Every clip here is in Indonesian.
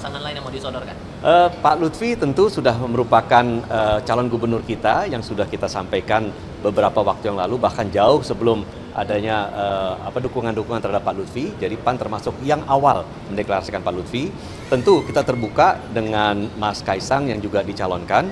Pasangan lain yang mau disodorkan? Pak Lutfi tentu sudah merupakan calon gubernur kita yang sudah kita sampaikan beberapa waktu yang lalu, bahkan jauh sebelum adanya dukungan-dukungan terhadap Pak Lutfi. Jadi PAN termasuk yang awal mendeklarasikan Pak Lutfi. Tentu kita terbuka dengan Mas Kaisang yang juga dicalonkan.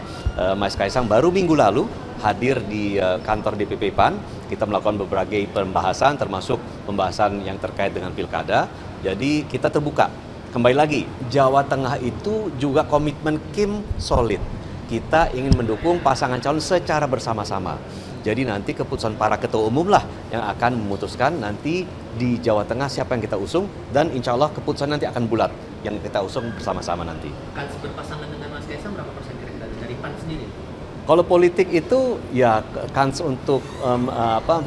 Mas Kaisang baru minggu lalu hadir di kantor DPP PAN. Kita melakukan berbagai pembahasan, termasuk pembahasan yang terkait dengan pilkada. Jadi kita terbuka. Kembali lagi, Jawa Tengah itu juga komitmen Kim solid. Kita ingin mendukung pasangan calon secara bersama-sama. Jadi nanti keputusan para ketua umum lah yang akan memutuskan nanti di Jawa Tengah siapa yang kita usung, dan insya Allah keputusan nanti akan bulat yang kita usung bersama-sama nanti. Kans berpasangan dengan Mas Kaisang berapa persen kira-kira dari PAN sendiri? Kalau politik itu ya kans untuk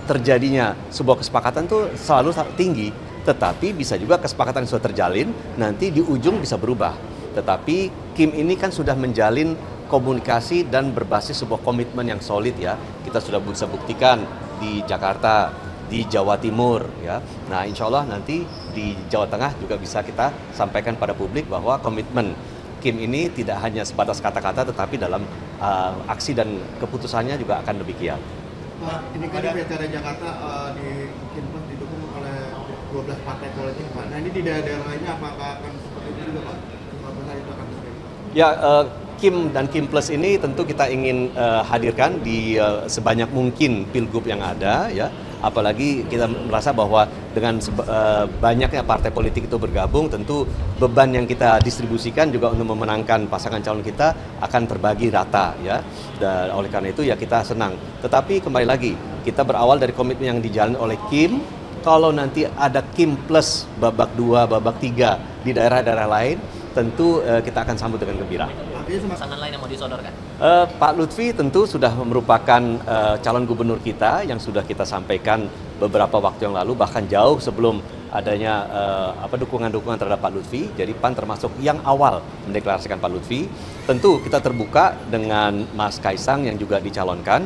terjadinya sebuah kesepakatan tuh selalu tinggi. Tetapi bisa juga kesepakatan yang sudah terjalin, nanti di ujung bisa berubah. Tetapi Kim ini kan sudah menjalin komunikasi dan berbasis sebuah komitmen yang solid ya. Kita sudah bisa buktikan di Jakarta, di Jawa Timur ya. Nah insya Allah nanti di Jawa Tengah juga bisa kita sampaikan pada publik bahwa komitmen Kim ini tidak hanya sebatas kata-kata, tetapi dalam aksi dan keputusannya juga akan demikian. Pak, ini kan di Pilkada Jakarta di Kinpes didukung oleh 12 partai politik, Pak. Nah ini di daerah lainnya apakah akan seperti itu juga, Pak? Apakah itu akan seperti itu? Ya, Kim dan Kim Plus ini tentu kita ingin hadirkan di sebanyak mungkin pilgub yang ada ya. Apalagi kita merasa bahwa dengan banyaknya partai politik itu bergabung, tentu beban yang kita distribusikan juga untuk memenangkan pasangan calon kita akan terbagi rata ya. Dan oleh karena itu ya kita senang. Tetapi kembali lagi, kita berawal dari komitmen yang dijalin oleh Kim. Kalau nanti ada Kim Plus babak 2, babak 3 di daerah-daerah lain, tentu kita akan sambut dengan gembira. Pasangan lain yang mau disodorkan? Pak Lutfi tentu sudah merupakan calon gubernur kita yang sudah kita sampaikan beberapa waktu yang lalu, bahkan jauh sebelum adanya dukungan-dukungan terhadap Pak Lutfi. Jadi PAN termasuk yang awal mendeklarasikan Pak Lutfi. Tentu kita terbuka dengan Mas Kaisang yang juga dicalonkan.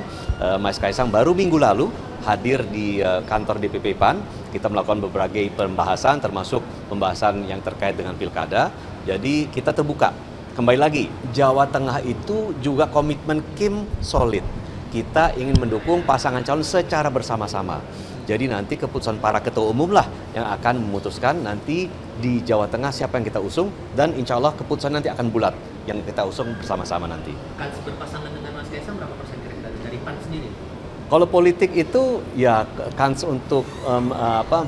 Mas Kaisang baru minggu lalu hadir di kantor DPP PAN. Kita melakukan berbagai pembahasan, termasuk pembahasan yang terkait dengan pilkada. Jadi kita terbuka. Kembali lagi, Jawa Tengah itu juga komitmen Kim solid. Kita ingin mendukung pasangan calon secara bersama-sama. Jadi nanti keputusan para ketua umum lah yang akan memutuskan nanti di Jawa Tengah siapa yang kita usung, dan insya Allah keputusan nanti akan bulat yang kita usung bersama-sama nanti. Kans berpasangan dengan Mas Kaisang berapa persen kira-kira dari PAN sendiri? Kalau politik itu ya kans untuk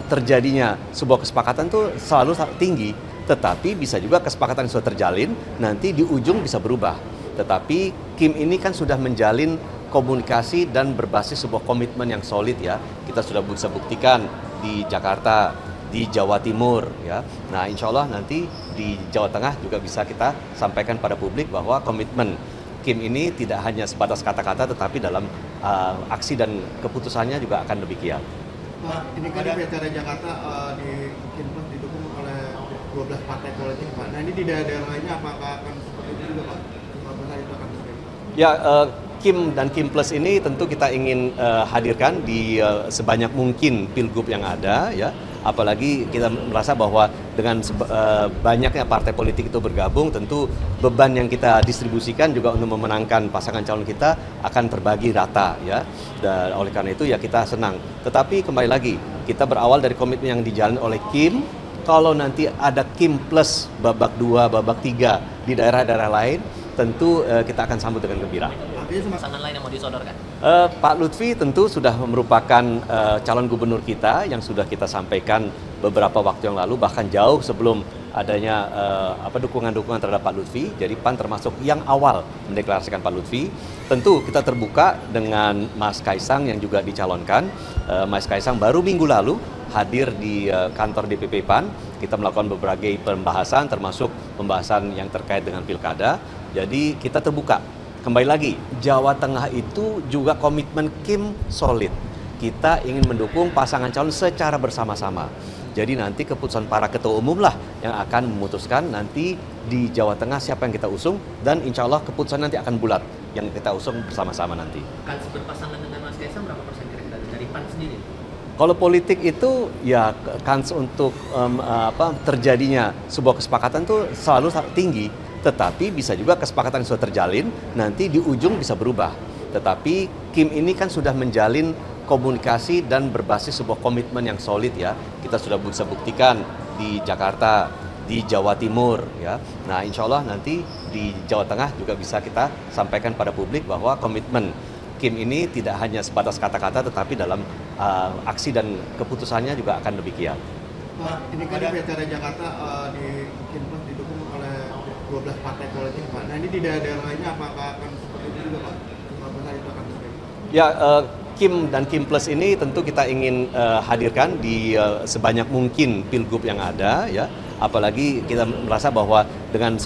terjadinya sebuah kesepakatan tuh selalu tinggi. Tetapi bisa juga kesepakatan yang sudah terjalin, nanti di ujung bisa berubah. Tetapi Kim ini kan sudah menjalin komunikasi dan berbasis sebuah komitmen yang solid ya. Kita sudah bisa buktikan di Jakarta, di Jawa Timur ya. Nah insya Allah nanti di Jawa Tengah juga bisa kita sampaikan pada publik bahwa komitmen Kim ini tidak hanya sebatas kata-kata, tetapi dalam aksi dan keputusannya juga akan demikian. Pak, ini kan di Pilkada Jakarta di Kinpes didukung oleh 12 partai politik, Pak. Nah ini di daerah lainnya apakah akan seperti itu juga, Pak? Apakah itu akan seperti itu? Ya, Kim dan Kim Plus ini tentu kita ingin hadirkan di sebanyak mungkin pilgub yang ada ya. Apalagi kita merasa bahwa dengan banyaknya partai politik itu bergabung, tentu beban yang kita distribusikan juga untuk memenangkan pasangan calon kita akan terbagi rata ya. Dan oleh karena itu ya kita senang. Tetapi kembali lagi, kita berawal dari komitmen yang dijalin oleh Kim. Kalau nanti ada Kim Plus babak 2, babak 3 di daerah-daerah lain, tentu kita akan sambut dengan gembira. Pasangan lain yang mau disodorkan? Pak Lutfi tentu sudah merupakan calon gubernur kita yang sudah kita sampaikan beberapa waktu yang lalu, bahkan jauh sebelum adanya dukungan-dukungan terhadap Pak Lutfi. Jadi PAN termasuk yang awal mendeklarasikan Pak Lutfi. Tentu kita terbuka dengan Mas Kaisang yang juga dicalonkan. Mas Kaisang baru minggu lalu hadir di kantor DPP PAN. Kita melakukan berbagai pembahasan, termasuk pembahasan yang terkait dengan pilkada. Jadi kita terbuka. Kembali lagi, Jawa Tengah itu juga komitmen Kim solid. Kita ingin mendukung pasangan calon secara bersama-sama. Jadi nanti keputusan para ketua umum lah yang akan memutuskan nanti di Jawa Tengah siapa yang kita usung, dan insya Allah keputusan nanti akan bulat yang kita usung bersama-sama nanti. Kans berpasangan dengan Mas Kaisang berapa persen kira-kira dari PAN sendiri? Kalau politik itu ya kans untuk terjadinya sebuah kesepakatan tuh selalu tinggi, tetapi bisa juga kesepakatan yang sudah terjalin nanti di ujung bisa berubah. Tetapi Kim ini kan sudah menjalin komunikasi dan berbasis sebuah komitmen yang solid ya. Kita sudah bisa buktikan di Jakarta, di Jawa Timur ya. Nah, insya Allah nanti di Jawa Tengah juga bisa kita sampaikan pada publik bahwa komitmen Kim ini tidak hanya sebatas kata-kata, tetapi dalam aksi dan keputusannya juga akan demikian. Pak, ini kan di Pilkada Jakarta di Kinpres didukung oleh 12 partai politik, Pak. Nah, ini di daerah lainnya apakah akan seperti itu juga, Pak? Apakah itu akan seperti itu? Ya, Kim dan Kim Plus ini tentu kita ingin hadirkan di sebanyak mungkin pilgub yang ada ya. Apalagi kita merasa bahwa dengan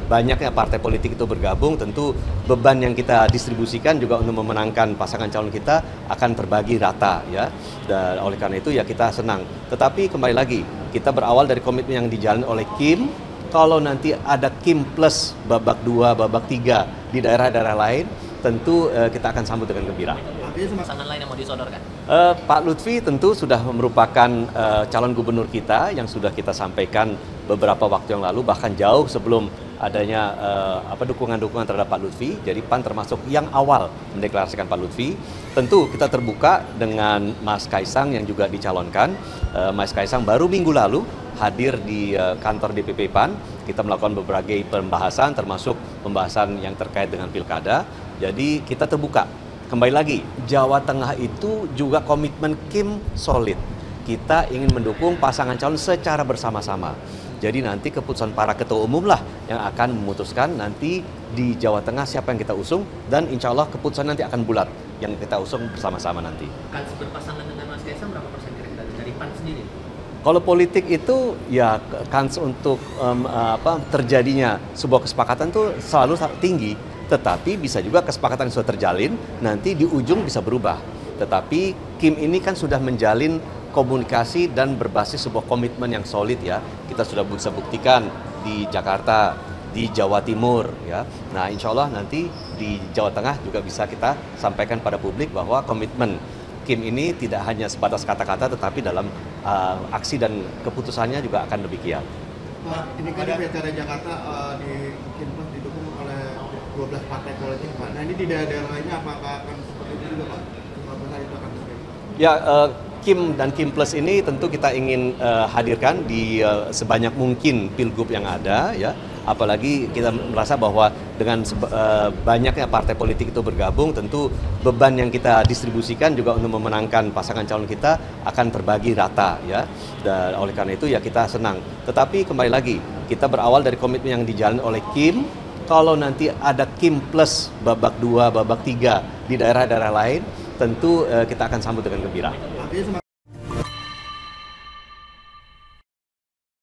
banyaknya partai politik itu bergabung, tentu beban yang kita distribusikan juga untuk memenangkan pasangan calon kita akan terbagi rata ya. Dan oleh karena itu ya kita senang. Tetapi kembali lagi, kita berawal dari komitmen yang dijalin oleh Kim. Kalau nanti ada Kim Plus babak 2, babak 3 di daerah-daerah lain, tentu kita akan sambut dengan gembira. Pasangan lain yang mau disodorkan? Pak Lutfi tentu sudah merupakan calon gubernur kita yang sudah kita sampaikan beberapa waktu yang lalu, bahkan jauh sebelum adanya dukungan-dukungan terhadap Pak Lutfi. Jadi PAN termasuk yang awal mendeklarasikan Pak Lutfi. Tentu kita terbuka dengan Mas Kaisang yang juga dicalonkan. Mas Kaisang baru minggu lalu hadir di kantor DPP PAN. Kita melakukan beberapa pembahasan, termasuk pembahasan yang terkait dengan pilkada. Jadi kita terbuka. Kembali lagi, Jawa Tengah itu juga komitmen Kim solid. Kita ingin mendukung pasangan calon secara bersama-sama. Jadi nanti keputusan para ketua umum lah yang akan memutuskan nanti di Jawa Tengah siapa yang kita usung, dan insya Allah keputusan nanti akan bulat yang kita usung bersama-sama nanti. Kans berpasangan dengan Mas Kaisang berapa persen kira-kira dari PAN sendiri? Kalau politik itu ya kans untuk terjadinya sebuah kesepakatan tuh selalu tinggi. Tetapi bisa juga kesepakatan yang sudah terjalin nanti di ujung bisa berubah. Tetapi Kim ini kan sudah menjalin komunikasi dan berbasis sebuah komitmen yang solid ya. Kita sudah bisa buktikan di Jakarta, di Jawa Timur ya. Nah, insya Allah nanti di Jawa Tengah juga bisa kita sampaikan pada publik bahwa komitmen Kim ini tidak hanya sebatas kata-kata, tetapi dalam aksi dan keputusannya juga akan demikian. Pak, ini kan di Pilkada Jakarta di Kinpres didukung oleh 12 partai politik, Pak. Nah, ini di daerah lainnya apakah akan seperti itu juga, Pak? Apakah itu akan seperti itu? Ya, Kim dan Kim Plus ini tentu kita ingin hadirkan di sebanyak mungkin pilgub yang ada ya. Apalagi kita merasa bahwa dengan banyaknya partai politik itu bergabung, tentu beban yang kita distribusikan juga untuk memenangkan pasangan calon kita akan terbagi rata ya. Dan oleh karena itu ya kita senang. Tetapi kembali lagi, kita berawal dari komitmen yang dijalin oleh Kim. Kalau nanti ada Kim Plus babak 2, babak 3 di daerah-daerah lain, tentu kita akan sambut dengan gembira. Artinya